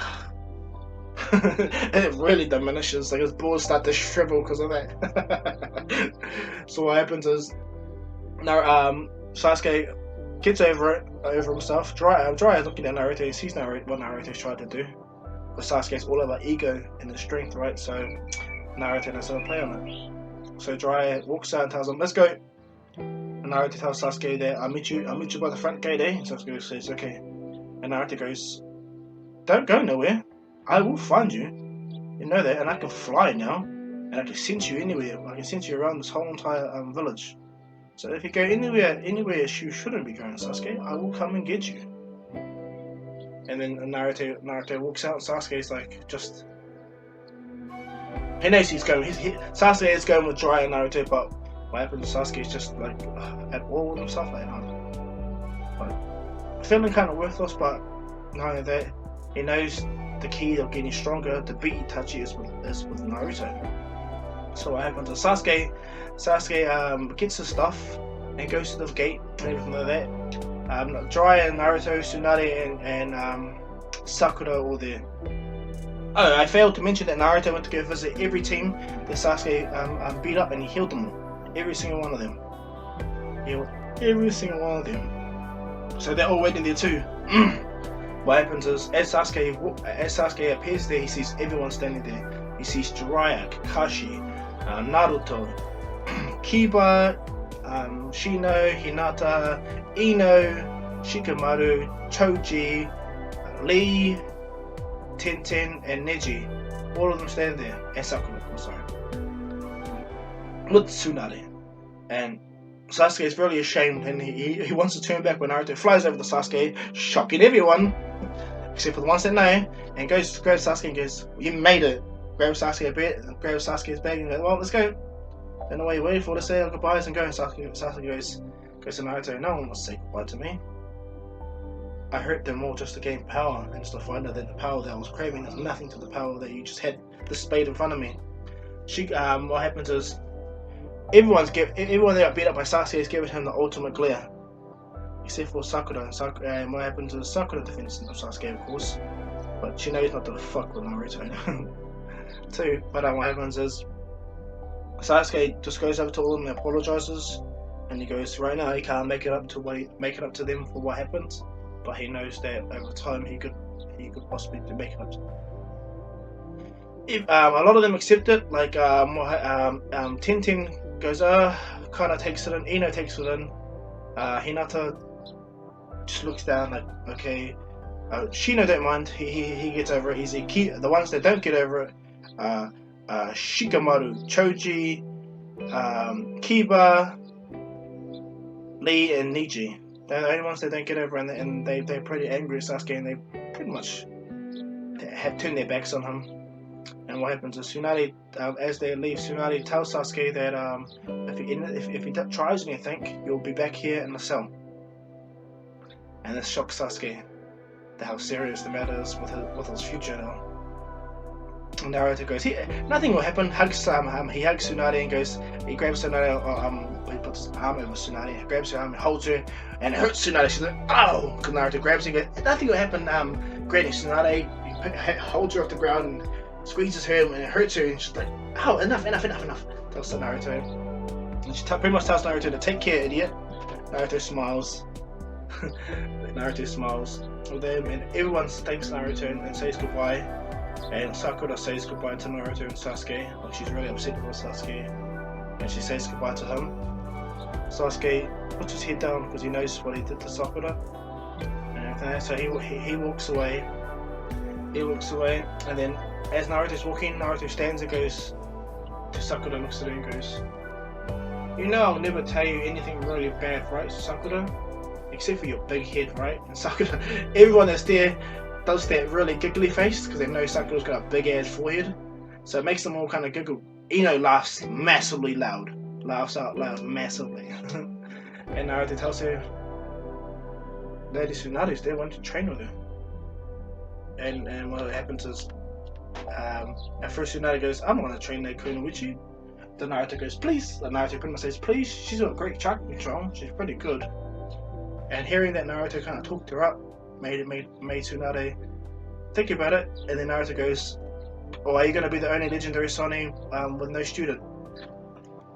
it really diminishes, like his balls start to shrivel because of that. So what happens is now Sasuke gets over himself. Jiraiya looking at Naruto and sees what Naruto's tried to do. But Sasuke's all about ego and his strength, right? So Naruto doesn't play on it. So Jiraiya walks out and tells him, let's go. And Naruto tells Sasuke that I'll meet you by the front gate, eh? And Sasuke says, okay. And Naruto goes, don't go nowhere. I will find you. You know that, and I can fly now. And I can sense you anywhere. I can sense you around this whole entire village. So if you go anywhere you shouldn't be going, Sasuke, I will come and get you. And then Naruto walks out, and Sasuke's like, just... He knows Sasuke is going with Jiraiya and Naruto, but what happens is Sasuke's just like at war with himself, like feeling kind of worthless, but not only that, he knows the key of getting stronger to beat Itachi is with Naruto. So what happens is Sasuke gets his stuff and goes to the gate and everything like that. Jiraiya and Naruto, Tsunade and Sakura all there. Oh, I failed to mention that Naruto went to go visit every team that Sasuke beat up, and he healed them all. Every single one of them. He healed every single one of them. So they're all waiting there too. What happens is, as Sasuke appears there, he sees everyone standing there. He sees Jiraiya, Kakashi, Naruto, Kiba, Shino, Hinata, Ino, Shikamaru, Choji, Lee, Tenten, and Neji. All of them stand there. And Sakura, I'm sorry. With Tsunade. And Sasuke is really ashamed, and he wants to turn back when Naruto flies over to Sasuke, shocking everyone, except for the ones that know, and grabs Sasuke and goes, "You made it." Grabs Sasuke's bag and goes, "Well, let's go." Then away, wait for to say our goodbyes and go. And Sasuke goes to Naruto, "No one must say goodbye to me. I hurt them all just to gain power, and just to find out that the power that I was craving is nothing to the power that you just had displayed in front of me." What happens is, everyone that got beat up by Sasuke is giving him the ultimate glare, except for Sakura. And what happens is, Sakura defends Sasuke, of course, but she knows not to fuck with Naruto too. But what happens is, Sasuke just goes over to all of them and apologizes, and he goes, right now he can't make it up to them for what happened, but he knows that over time he could possibly make it up to them. A lot of them accept it, like Tenten goes, kind of takes it in, Ino takes it in, Hinata just looks down like, okay, Shino don't mind, he gets over it easy. The ones that don't get over it, Shikamaru, Choji, Kiba, Lee, and Neji. They're the only ones that don't get over it, and they're pretty angry at Sasuke, and they pretty much have turned their backs on him. And what happens is, Tsunade, as they leave, Tsunade tells Sasuke that if he tries anything, you'll be back here in the cell. And this shocks Sasuke, how serious the matter is with his future now. And Naruto goes, nothing will happen. He hugs Tsunade and goes, he grabs Tsunade, he puts his arm over Tsunade, grabs her arm and holds her, and it hurts Tsunade. She's like, oh! Because Naruto grabs her and goes, nothing will happen. Granny Tsunade, he holds her off the ground and squeezes her, and it hurts her, and she's like, oh, enough, tells Naruto. And she pretty much tells Naruto to take care, idiot. Naruto smiles. Naruto smiles with them, and everyone thanks Naruto and says goodbye. And Sakura says goodbye to Naruto and Sasuke. Like, she's really upset with Sasuke, and she says goodbye to him. Sasuke puts his head down because he knows what he did to Sakura. And so he walks away. And then as Naruto's walking, Naruto stands and goes to Sakura, looks at her and goes, "You know I'll never tell you anything really bad, right, Sakura? Except for your big head, right?" And Sakura, everyone that's there does that really giggly face because they know Sakura's got a big ass forehead, so it makes them all kind of giggle. Ino laughs massively loud, laughs out loud massively. And Naruto tells her, Lady Tsunade's there, why don't you train with her? And what happens is, at first Tsunade goes, I'm not going to train that Kuno with you. Then Naruto goes, please. And Naruto pretty much says, please, she's got great chakra control, she's pretty good. And hearing that Naruto kind of talked her up, made Tsunade think about it. And then Naruto goes, oh, are you going to be the only legendary Soni with no student?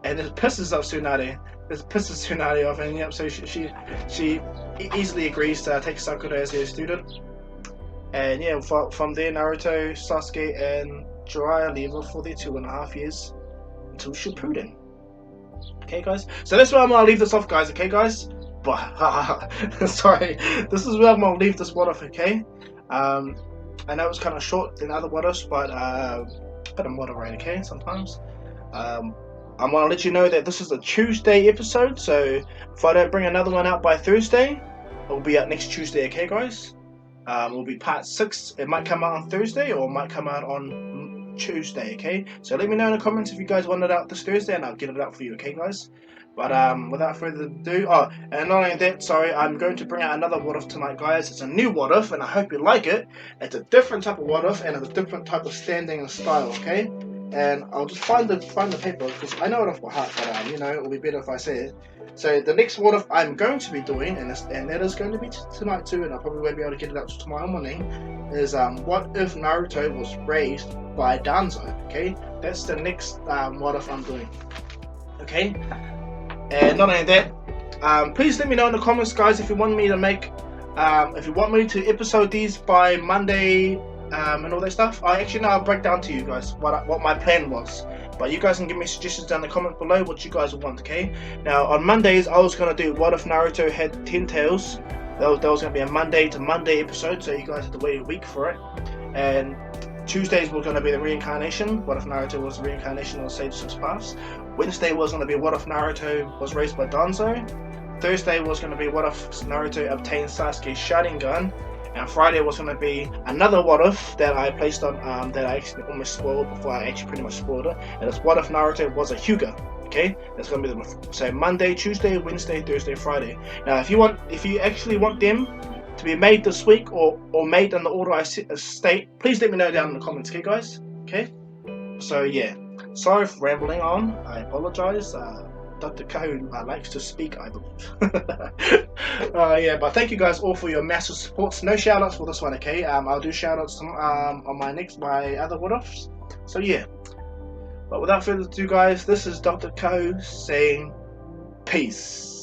And it pisses off Tsunade. Off, and yep, so she easily agrees to take Sakura as her student. And yeah, from there, Naruto, Sasuke, and Jiraiya leave off for their 2.5 years until Shippuden. Okay, guys. So that's where I'm gonna leave this off, guys. Okay, guys. But sorry, this is where I'm gonna leave this what off. Okay. I know it's kind of short than other what offs, but I'm moderate. Okay, sometimes. I'm gonna let you know that this is a Tuesday episode. So if I don't bring another one out by Thursday, it'll be out next Tuesday. Okay, guys. It will be part 6. It might come out on Thursday or it might come out on Tuesday, okay? So let me know in the comments if you guys want it out this Thursday and I'll get it out for you, okay, guys? But without further ado, and not only that, sorry, I'm going to bring out another what if tonight, guys. It's a new what if, and I hope you like it. It's a different type of what if, and it's a different type of standing and style, okay? and I'll just find the paper because I know it off by heart, but you know, it'll be better if I say it. So the next what if I'm going to be doing, and that is going to be tonight too, and I probably won't be able to get it up to tomorrow morning, is what if Naruto was raised by Danzo? Okay, that's the next what if I'm doing. Okay, and not only that, please let me know in the comments, guys, if you want me to make, if you want me to episode these by Monday, and all that stuff. I'll break down to you guys what my plan was. But you guys can give me suggestions down in the comments below what you guys want, okay? Now, on Mondays, I was going to do what if Naruto had 10 tails. That was going to be a Monday to Monday episode, so you guys have to wait a week for it. And Tuesdays were going to be the reincarnation. What if Naruto was the reincarnation of Sage 6 Paths? Wednesday was going to be what if Naruto was raised by Danzo. Thursday was going to be what if Naruto obtained Sasuke's Sharingan. And Friday was going to be another what if that I placed on, that I actually almost spoiled before I actually pretty much spoiled it. And it's what if Naruto was a Hyuga. Okay, that's going to be so Monday, Tuesday, Wednesday, Thursday, Friday. Now, if you actually want them to be made this week or made in the order I state, please let me know down in the comments, okay, guys? Okay. So yeah, sorry for rambling on. I apologize. Dr. Cone likes to speak, I believe. Yeah, but thank you guys all for your massive supports. No shout outs for this one, okay? I'll do shout outs on my other what ifs. So yeah. But without further ado, guys, this is Dr. Co saying peace.